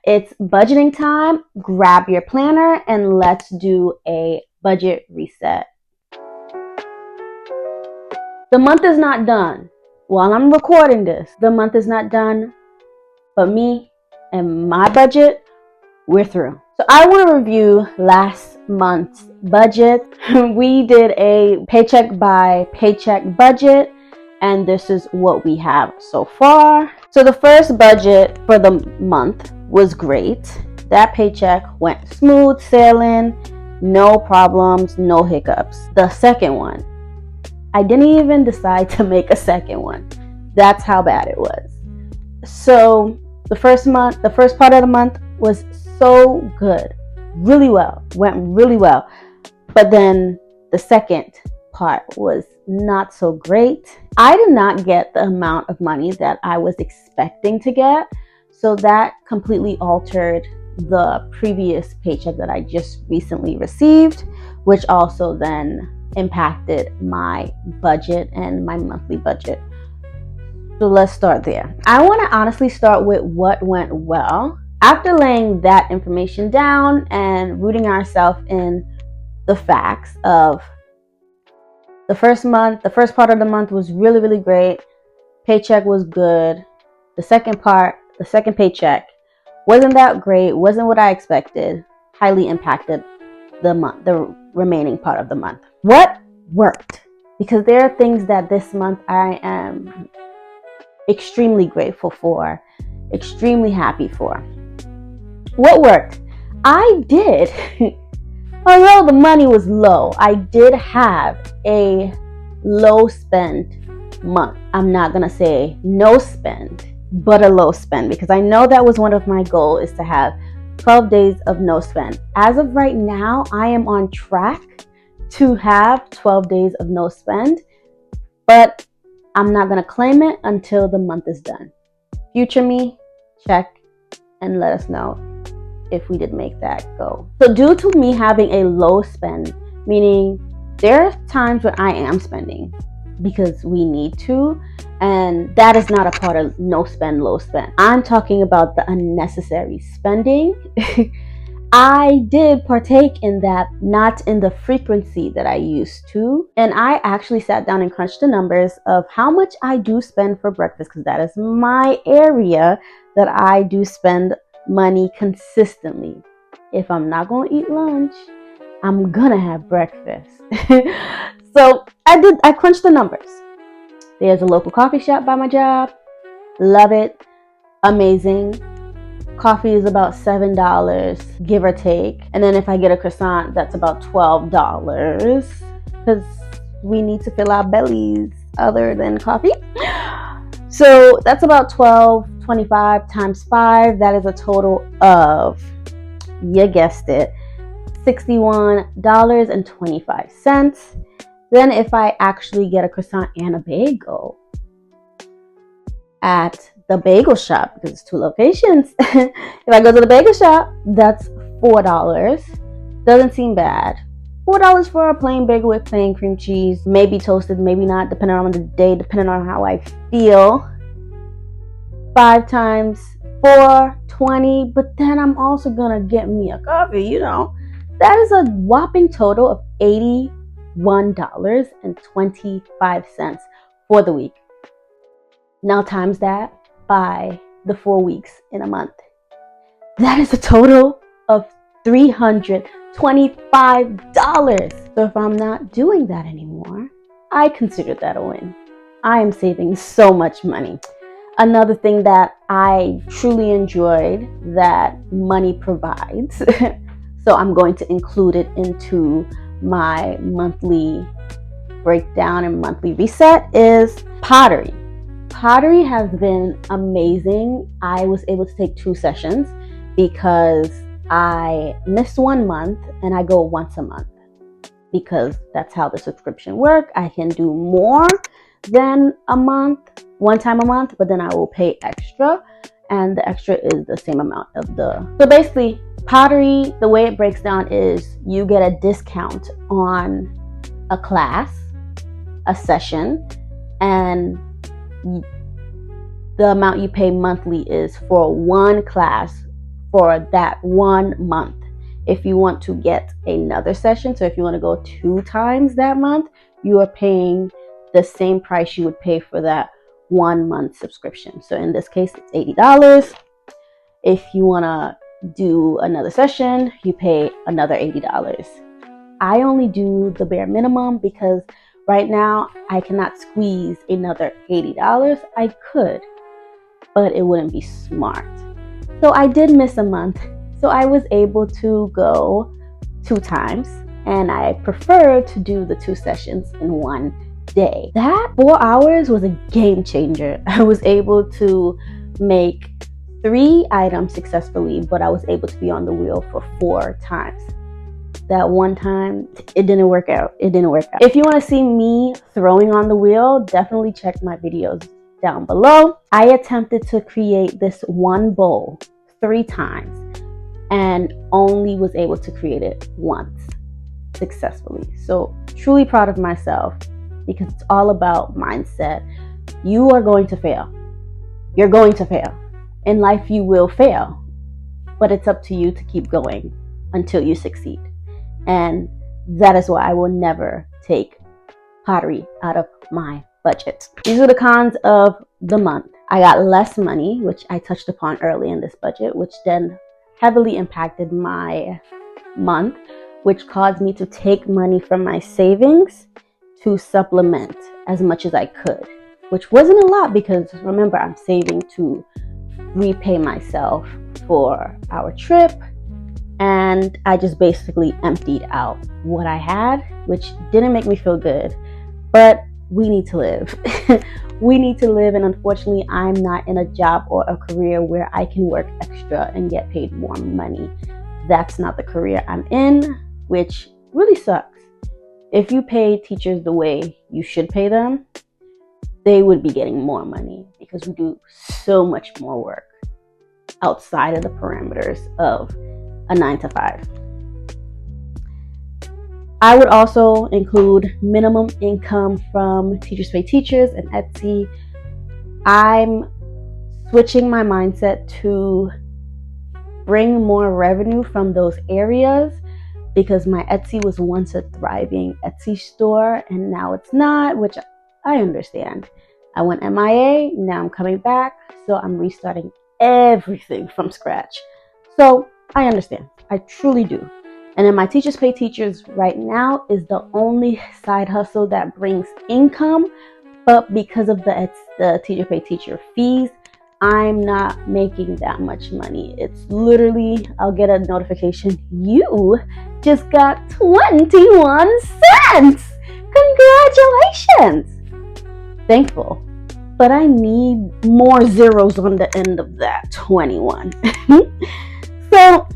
It's budgeting time. Grab your planner and let's do a budget reset. The month is not done. While I'm recording this, the month is not done, but me and my budget, we're through. So I want to review last month's budget. We did a paycheck by paycheck budget, and this is what we have so far. So the first budget for the month was great. That paycheck went smooth sailing, no problems, no hiccups. The second one, I didn't even decide to make a second one. That's how bad it was. So the first part of the month was so good, really well, went really well. But then the second part was not so great. I did not get the amount of money that I was expecting to get. So that completely altered the previous paycheck that I just recently received, which also then impacted my budget and my monthly budget. So let's start there. I want to honestly start with what went well. After laying that information down and rooting ourselves in the facts of the first part of the month was really, really great. Paycheck was good. The second paycheck wasn't that great, wasn't what I expected, highly impacted the remaining part of the month. What worked? Because there are things that this month I am extremely grateful for, extremely happy for. What worked? I did, although the money was low, I did have a low spend month. I'm not gonna say no spend, but a low spend, because I know that was one of my goals, is to have 12 days of no spend. As of right now, I am on track to have 12 days of no spend, but I'm not going to claim it until the month is done. Future me, check and let us know if we did make that goal. So due to me having a low spend, meaning there are times when I am spending because we need to, and that is not a part of no spend, low spend. I'm talking about the unnecessary spending. I did partake in that, not in the frequency that I used to. And I actually sat down and crunched the numbers of how much I do spend for breakfast, because that is my area that I do spend money consistently. If I'm not going to eat lunch, I'm going to have breakfast. So I crunched the numbers. There's a local coffee shop by my job. Love it. Amazing. Coffee is about $7, give or take. And then if I get a croissant, that's about $12, because we need to fill our bellies other than coffee. So that's about $12.25 times 5. That is a total of, you guessed it, $61.25. Then if I actually get a croissant and a bagel at the bagel shop, because it's 2 locations, if I go to the bagel shop, that's $4. Doesn't seem bad. $4 for a plain bagel with plain cream cheese, maybe toasted, maybe not, depending on the day, depending on how I feel. 5 times 4, 20, but then I'm also gonna get me a coffee, That is a whopping total of $81.25 for the week. Now times that by the 4 weeks in a month. That is a total of $325. So if I'm not doing that anymore, I consider that a win. I am saving so much money. Another thing that I truly enjoyed that money provides, so I'm going to include it into my monthly breakdown and monthly reset, is pottery. Pottery has been amazing. I was able to take 2 sessions because I missed 1 month and I go once a month, because that's how the subscription works. I can do more than a month, 1 time a month, but then I will pay extra, and the extra is the same amount of so basically pottery, the way it breaks down is you get a discount on a class, a session, and the amount you pay monthly is for 1 class for that 1 month. If you want to get another session, so if you want to go 2 times that month, you are paying the same price you would pay for that 1 month subscription. So in this case, it's $80. If you want to do another session, you pay another $80. I only do the bare minimum because right now I cannot squeeze another $80. I could, but it wouldn't be smart. So I did miss a month. So I was able to go 2 times, and I prefer to do the 2 sessions in 1 day. That 4 hours was a game changer. I was able to make 3 items successfully, but I was able to be on the wheel for 4 times. That one time, it didn't work out. If you want to see me throwing on the wheel, definitely check my videos down below. I attempted to create this one bowl 3 times and only was able to create it once successfully. So truly proud of myself, because it's all about mindset. You are going to fail. You're going to fail. In life, you will fail, but it's up to you to keep going until you succeed. And that is why I will never take pottery out of my budget. These are the cons of the month. I got less money, which I touched upon early in this budget, which then heavily impacted my month, which caused me to take money from my savings to supplement as much as I could, which wasn't a lot because remember, I'm saving to repay myself for our trip, and I just basically emptied out what I had, which didn't make me feel good, but we need to live. We need to live, and unfortunately I'm not in a job or a career where I can work extra and get paid more money. That's not the career I'm in, which really sucks. If you pay teachers the way you should pay them, they would be getting more money because we do so much more work outside of the parameters of a 9-to-5. I would also include minimum income from Teachers Pay Teachers and Etsy. I'm switching my mindset to bring more revenue from those areas because my Etsy was once a thriving Etsy store and now it's not, which I understand. I went MIA, now I'm coming back, so I'm restarting everything from scratch. So I understand, I truly do. And then my Teachers Pay Teachers right now is the only side hustle that brings income, but because of the Teacher Pay Teacher fees, I'm not making that much money. It's literally, I'll get a notification, you just got 21 cents. Congratulations. Thankful. But I need more zeros on the end of that 21. So,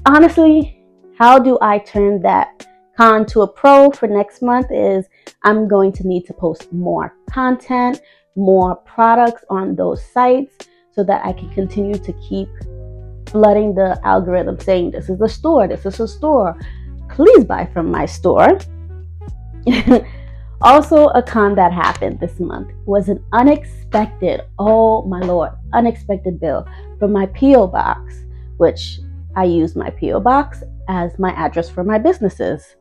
honestly, how do I turn that con to a pro for next month is I'm going to need to post more content, more products on those sites so that I can continue to keep flooding the algorithm saying this is a store, this is a store. Please buy from my store. Also, a con that happened this month was an unexpected, oh my lord, unexpected bill from my P.O. box, which I use my P.O. box as my address for my businesses.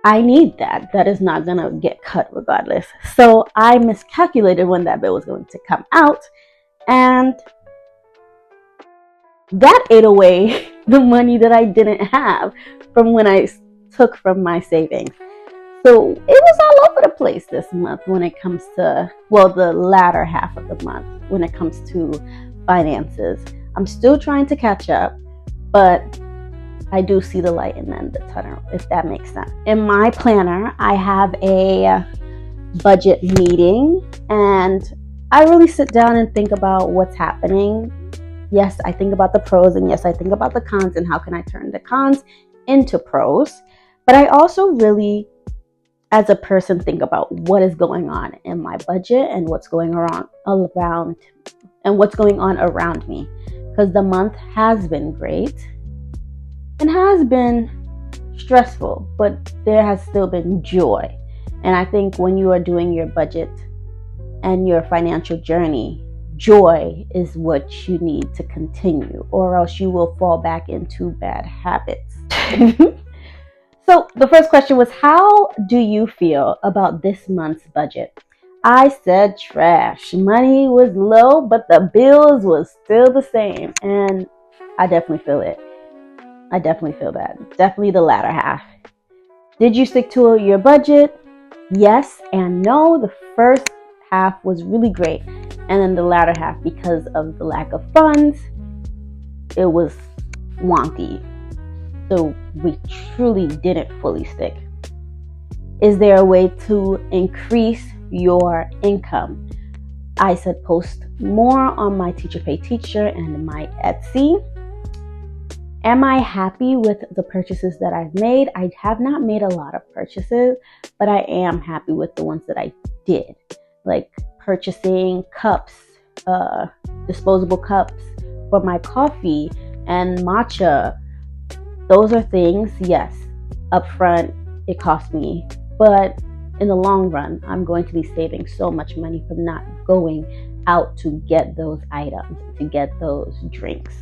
I need that. That is not going to get cut regardless. So I miscalculated when that bill was going to come out, and that ate away the money that I didn't have from when I took from my savings. So it was all over the place this month when it comes to, well, the latter half of the month when it comes to finances. I'm still trying to catch up, but I do see the light in the end of the tunnel, if that makes sense. In my planner, I have a budget meeting, and I really sit down and think about what's happening. Yes, I think about the pros, and yes, I think about the cons and how can I turn the cons into pros. But I also really, as a person, think about what is going on in my budget and what's going around and what's going on around me. Because the month has been great and has been stressful, but there has still been joy. And I think when you are doing your budget and your financial journey, joy is what you need to continue, or else you will fall back into bad habits. So the first question was, how do you feel about this month's budget? I said trash. Money was low, but the bills was still the same. And I definitely feel it. I definitely feel that. Definitely the latter half. Did you stick to your budget? Yes and no. The first half was really great. And then the latter half, because of the lack of funds, it was wonky. So we truly didn't fully stick. Is there a way to increase your income? I said post more on my Teacher Pay Teacher and my Etsy. Am I happy with the purchases that I've made? I have not made a lot of purchases, but I am happy with the ones that I did. Like purchasing cups, disposable cups for my coffee and matcha. Those are things, yes, upfront it cost me, but in the long run, I'm going to be saving so much money from not going out to get those items, to get those drinks.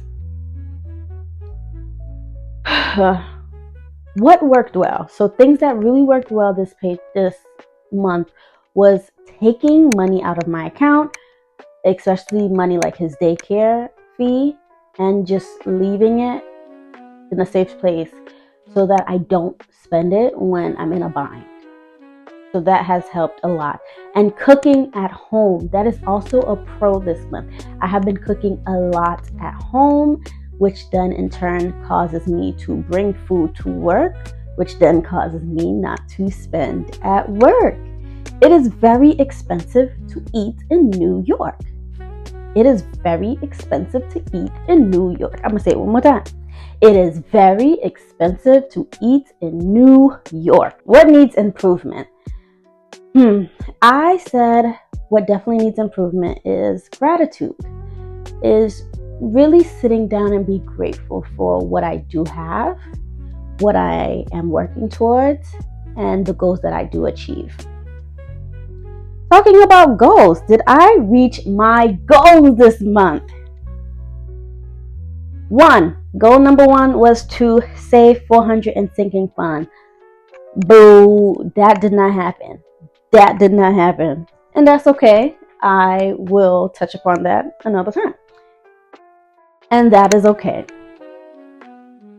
What worked well? So things that really worked well this month was taking money out of my account, especially money like his daycare fee, and just leaving it in a safe place so that I don't spend it when I'm in a bind. So that has helped a lot. And cooking at home, that is also a pro this month. I have been cooking a lot at home, which then in turn causes me to bring food to work, which then causes me not to spend at work. It is very expensive to eat in New York. It is very expensive to eat in New York. I'm going to say it one more time. It is very expensive to eat in New York. What needs improvement? I said what definitely needs improvement is gratitude. Is really sitting down and be grateful for what I do have, what I am working towards, and the goals that I do achieve. Talking about goals, did I reach my goals this month? Goal number one was to save $400 in sinking fund. Boo, that did not happen. And that's okay. I will touch upon that another time. And that is okay.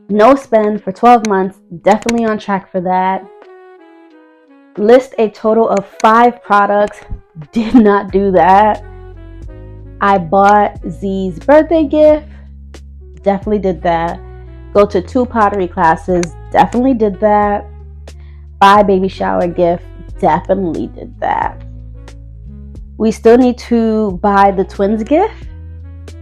No spend for 12 months. Definitely on track for that. List a total of 5 products. Did not do that. I bought Z's birthday gift. Definitely did that. Go to 2 pottery classes. Definitely did that. Buy baby shower gift. Definitely did that. We still need to buy the twins gift,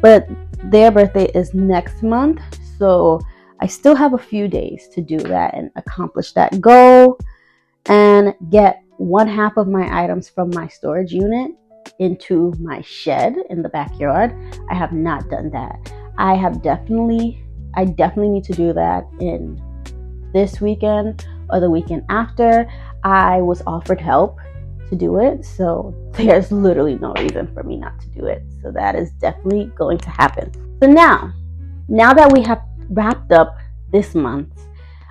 but their birthday is next month, so I still have a few days to do that and accomplish that goal and get 1/2 of my items from my storage unit into my shed in the backyard. I have not done that. I definitely need to do that in this weekend or the weekend after. I was offered help to do it, so there's literally no reason for me not to do it. So that is definitely going to happen. So now that we have wrapped up this month,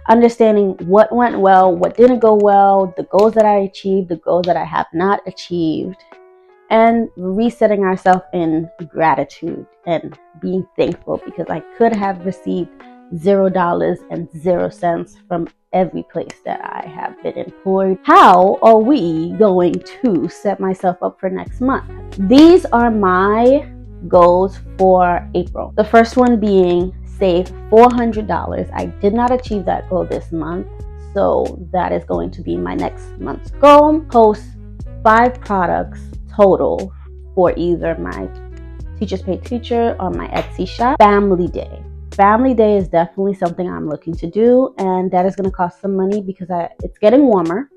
understanding what went well, what didn't go well, the goals that I achieved, the goals that I have not achieved, and resetting ourselves in gratitude and being thankful, because I could have received $0 and 0 cents from every place that I have been employed. How are we going to set myself up for next month? These are my goals for April. The first one being save $400. I did not achieve that goal this month, so that is going to be my next month's goal. Post 5 products total for either my Teachers Pay Teacher or my Etsy shop. Family Day. Family Day is definitely something I'm looking to do, and that is going to cost some money because it's getting warmer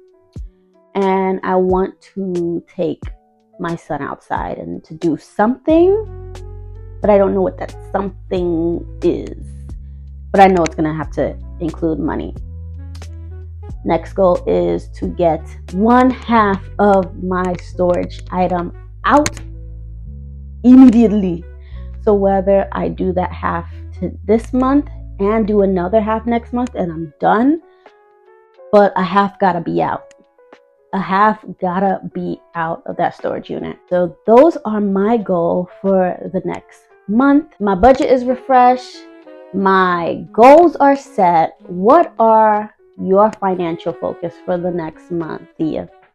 and I want to take my son outside and to do something, but I don't know what that something is, but I know it's going to have to include money. Next goal is to get 1/2 of my storage item out immediately. So whether I do that half to this month and do another half next month and I'm done, but a half gotta be out. A half gotta be out of that storage unit. So those are my goal for the next month. My budget is refreshed. My goals are set. What are your financial focus for the next month, Thea?